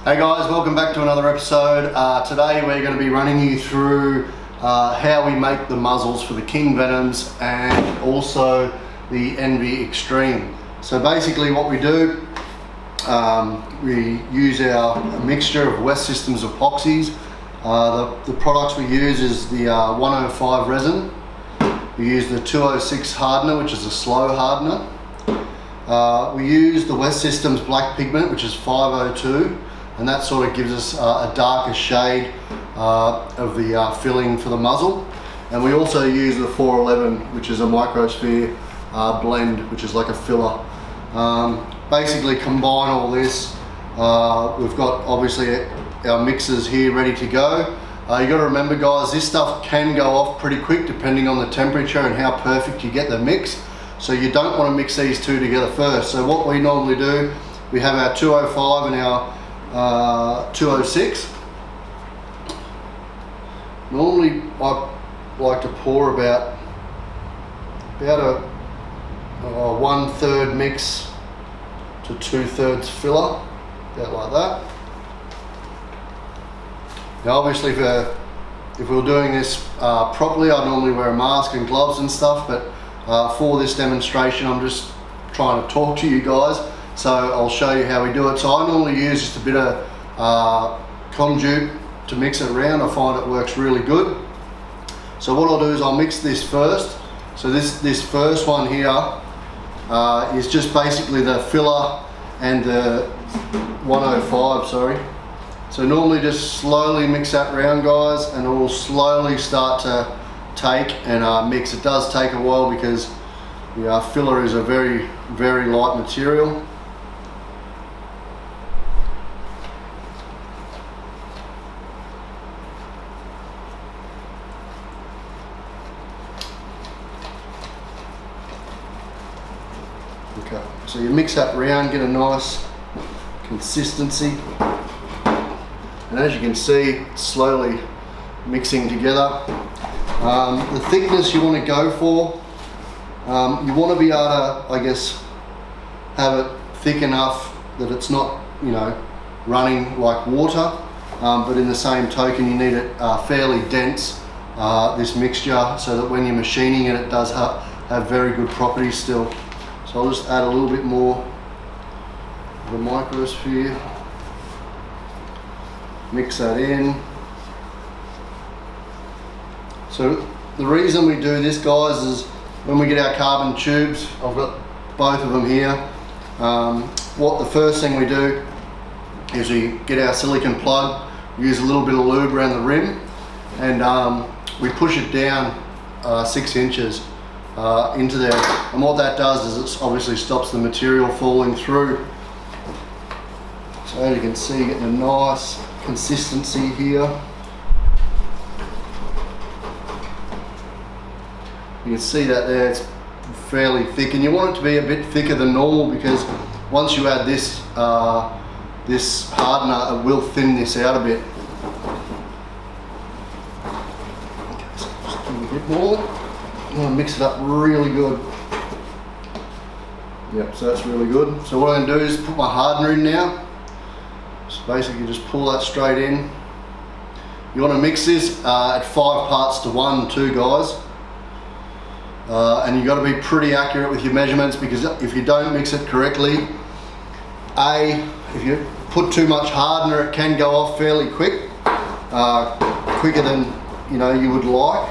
Hey guys, welcome back to another episode. Today we're going to be running you through how we make the muzzles for the King Venoms and also the Envy Extreme. So basically what we do, we use our mixture of West Systems epoxies. The products we use is the 105 resin. We use the 206 hardener, which is a slow hardener. We use the West Systems black pigment, which is 502. And that sort of gives us a darker shade of the filling for the muzzle. And we also use the 411, which is a microsphere blend, which is like a filler. Basically combine all this. We've got obviously our mixers here ready to go. You got to remember guys, this stuff can go off pretty quick depending on the temperature and how perfect you get the mix. So you don't want to mix these two together first. So what we normally do, we have our 205 and our 206. Normally I like to pour about a 1/3 mix to 2/3 filler, about like that. Now obviously if we were doing this properly, I'd normally wear a mask and gloves and stuff, but for this demonstration I'm just trying to talk to you guys. So I'll show you how we do it. So I normally use just a bit of conduit to mix it around. I find it works really good. So what I'll do is I'll mix this first. So this first one here is just basically the filler and the 105, sorry. So normally just slowly mix that around guys, and it will slowly start to take and mix. It does take a while because the filler is a very, very light material. Okay, so you mix that round, get a nice consistency, and as you can see, it's slowly mixing together. The thickness you want to go for, you want to be able to, I guess, have it thick enough that it's not, you know, running like water, but in the same token you need it fairly dense, this mixture, so that when you're machining it, it does have very good properties still. So I'll just add a little bit more of the microsphere, mix that in. So the reason we do this guys is when we get our carbon tubes, I've got both of them here, what the first thing we do is we get our silicone plug, use a little bit of lube around the rim, and we push it down 6 inches into there, and what that does is it obviously stops the material falling through. So as you can see, getting a nice consistency here. You can see that there, it's fairly thick, and you want it to be a bit thicker than normal because once you add this this hardener, it will thin this out a bit. Okay, so just do a bit more. I'm going to mix it up really good. Yep, so that's really good. So what I'm going to do is put my hardener in now. So basically just pull that straight in. You want to mix this at 5 parts to 1 too guys. And you've got to be pretty accurate with your measurements, because if you don't mix it correctly, if you put too much hardener, it can go off fairly quick, quicker than you would like.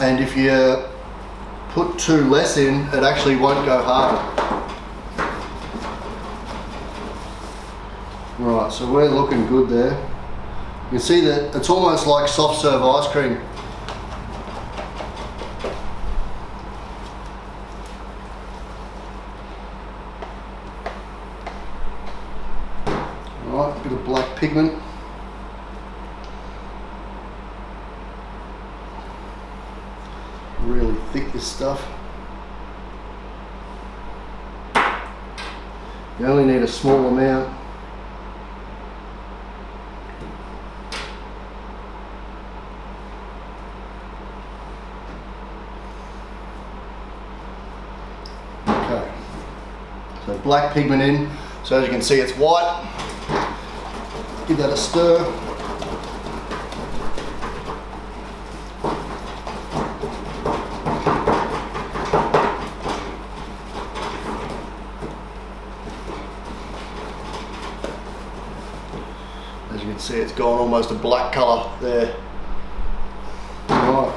And if you put too less in, it actually won't go hard. Right, so we're looking good there. You can see that it's almost like soft serve ice cream. Right, a bit of black pigment. Really thick, this stuff. You only need a small amount. Okay, so black pigment in. So as you can see, it's white. Give that a stir. As you can see, it's gone almost a black colour there. Alright.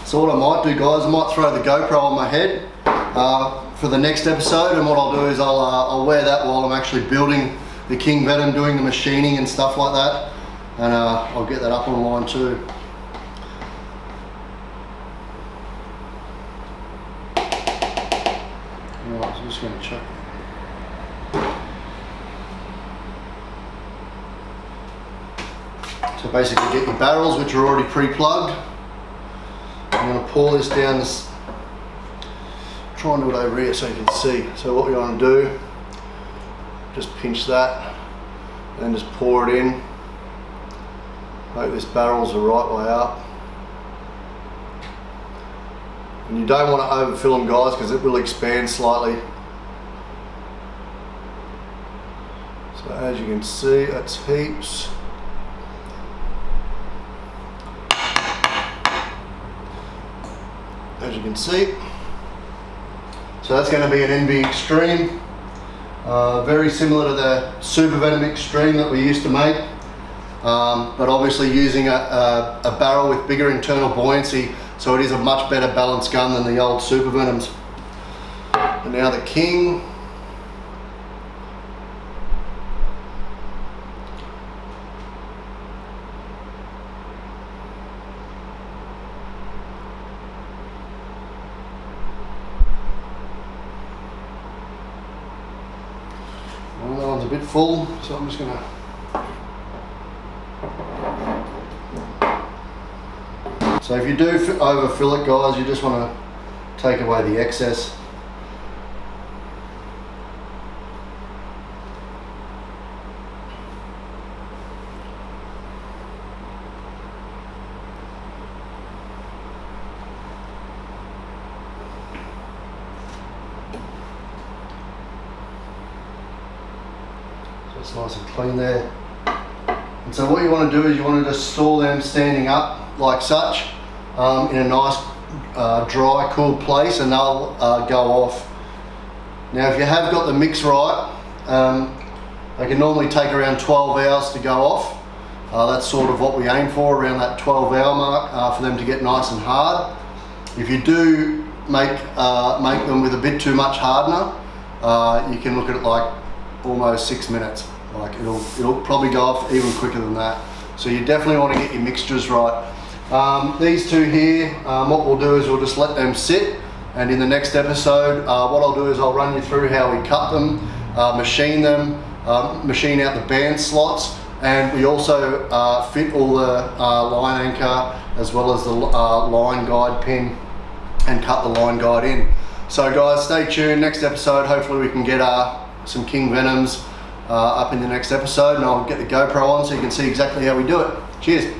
So what I might do, guys, I might throw the GoPro on my head for the next episode, and what I'll do is I'll wear that while I'm actually building the King Venom, doing the machining and stuff like that, and I'll get that up online too. Alright, so I'm just going to check. So basically get your barrels, which are already pre-plugged. I'm going to pour this down this, try and do it over here so you can see. So what we want to do, just pinch that and just pour it in. Hope this barrel's the right way up. And you don't want to overfill them, guys, because it will expand slightly. So as you can see, that's heaps. As you can see. So that's going to be an NV Extreme. Very similar to the Super Venom Extreme that we used to make. But obviously using a barrel with bigger internal buoyancy, so it is a much better balanced gun than the old Super Venoms. And now the King. Well, that one's a bit full, so I'm just going to So if you do overfill it, guys, you just want to take away the excess. So it's nice and clean there. And so what you want to do is you want to just store them standing up like such. In a nice dry, cool place, and they'll go off. Now if you have got the mix right, they can normally take around 12 hours to go off. That's sort of what we aim for, around that 12-hour mark, for them to get nice and hard. If you do make them with a bit too much hardener, you can look at it like almost 6 minutes. Like it'll probably go off even quicker than that. So you definitely want to get your mixtures right. These two here, what we'll do is we'll just let them sit, and in the next episode what I'll do is I'll run you through how we cut them, machine them, machine out the band slots, and we also fit all the line anchor as well as the line guide pin and cut the line guide in. So guys, stay tuned. Next episode, hopefully we can get some King Venoms up in the next episode, and I'll get the GoPro on so you can see exactly how we do it. Cheers.